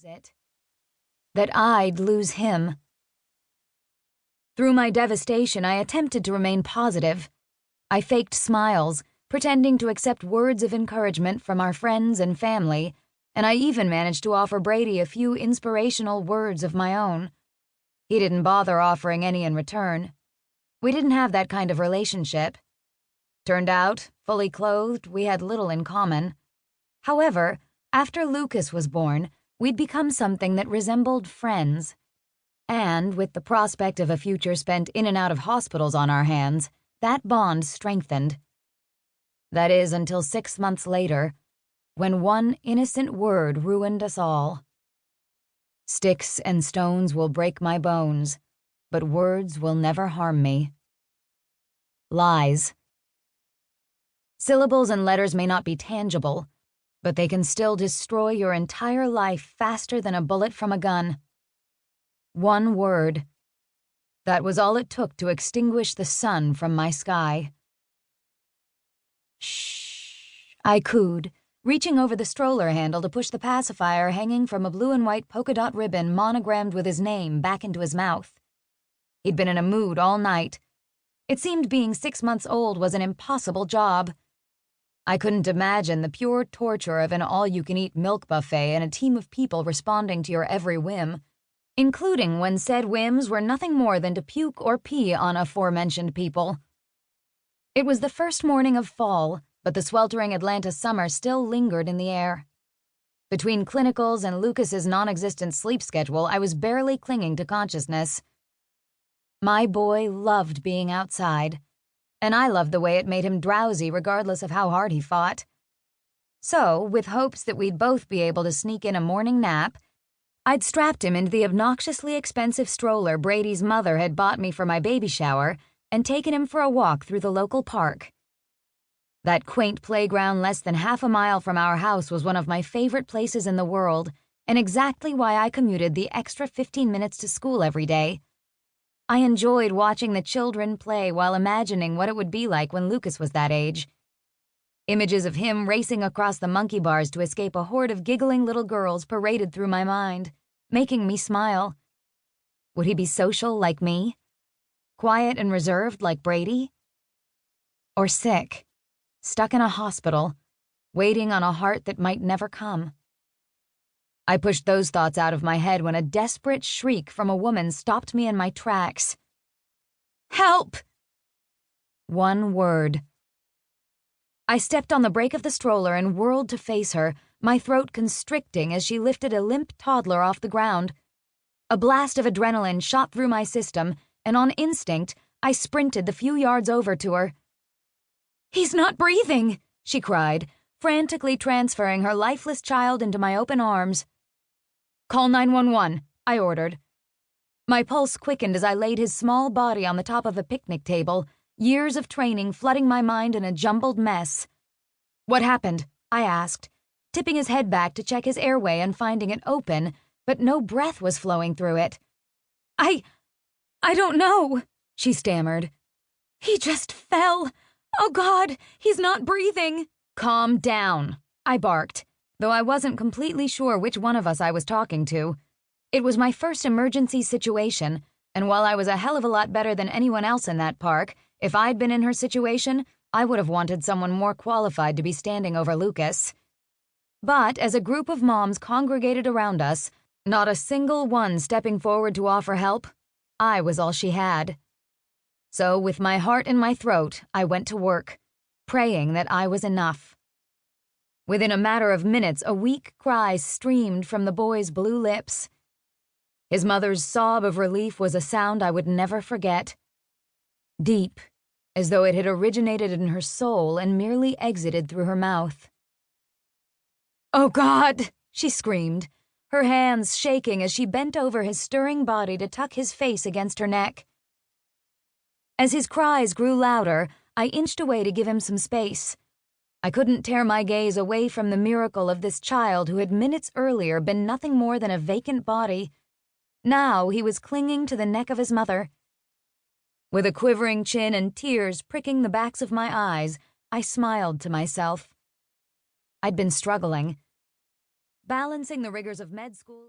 it? That I'd lose him. Through my devastation, I attempted to remain positive. I faked smiles, pretending to accept words of encouragement from our friends and family, and I even managed to offer Brady a few inspirational words of my own. He didn't bother offering any in return. We didn't have that kind of relationship. Turned out, fully clothed, we had little in common. However, after Lucas was born, we'd become something that resembled friends. And with the prospect of a future spent in and out of hospitals on our hands, that bond strengthened. That is until 6 months later, when one innocent word ruined us all. Sticks and stones will break my bones, but words will never harm me. Lies. Syllables and letters may not be tangible, but they can still destroy your entire life faster than a bullet from a gun. One word. That was all it took to extinguish the sun from my sky. Shh, I cooed, reaching over the stroller handle to push the pacifier hanging from a blue and white polka dot ribbon monogrammed with his name back into his mouth. He'd been in a mood all night. It seemed being 6 months old was an impossible job. I couldn't imagine the pure torture of an all-you-can-eat milk buffet and a team of people responding to your every whim, including when said whims were nothing more than to puke or pee on aforementioned people. It was the first morning of fall, but the sweltering Atlanta summer still lingered in the air. Between clinicals and Lucas's non-existent sleep schedule, I was barely clinging to consciousness. My boy loved being outside, and I loved the way it made him drowsy regardless of how hard he fought. So, with hopes that we'd both be able to sneak in a morning nap, I'd strapped him into the obnoxiously expensive stroller Brady's mother had bought me for my baby shower and taken him for a walk through the local park. That quaint playground less than half a mile from our house was one of my favorite places in the world, and exactly why I commuted the extra 15 minutes to school every day. I enjoyed watching the children play while imagining what it would be like when Lucas was that age. Images of him racing across the monkey bars to escape a horde of giggling little girls paraded through my mind, making me smile. Would he be social like me? Quiet and reserved like Brady? Or sick, stuck in a hospital, waiting on a heart that might never come? I pushed those thoughts out of my head when a desperate shriek from a woman stopped me in my tracks. Help! One word. I stepped on the brake of the stroller and whirled to face her, my throat constricting as she lifted a limp toddler off the ground. A blast of adrenaline shot through my system, and on instinct, I sprinted the few yards over to her. "He's not breathing," she cried, frantically transferring her lifeless child into my open arms. "Call 911, I ordered. My pulse quickened as I laid his small body on the top of a picnic table, years of training flooding my mind in a jumbled mess. "What happened?" I asked, tipping his head back to check his airway and finding it open, but no breath was flowing through it. I don't know," she stammered. "He just fell. Oh God, he's not breathing." "Calm down," I barked, though I wasn't completely sure which one of us I was talking to. It was my first emergency situation, and while I was a hell of a lot better than anyone else in that park, if I'd been in her situation, I would have wanted someone more qualified to be standing over Lucas. But as a group of moms congregated around us, not a single one stepping forward to offer help, I was all she had. So with my heart in my throat, I went to work, praying that I was enough. Within a matter of minutes, a weak cry streamed from the boy's blue lips. His mother's sob of relief was a sound I would never forget. Deep, as though it had originated in her soul and merely exited through her mouth. "Oh God!" she screamed, her hands shaking as she bent over his stirring body to tuck his face against her neck. As his cries grew louder, I inched away to give him some space. I couldn't tear my gaze away from the miracle of this child who had minutes earlier been nothing more than a vacant body. Now he was clinging to the neck of his mother. With a quivering chin and tears pricking the backs of my eyes, I smiled to myself. I'd been struggling, balancing the rigors of med school.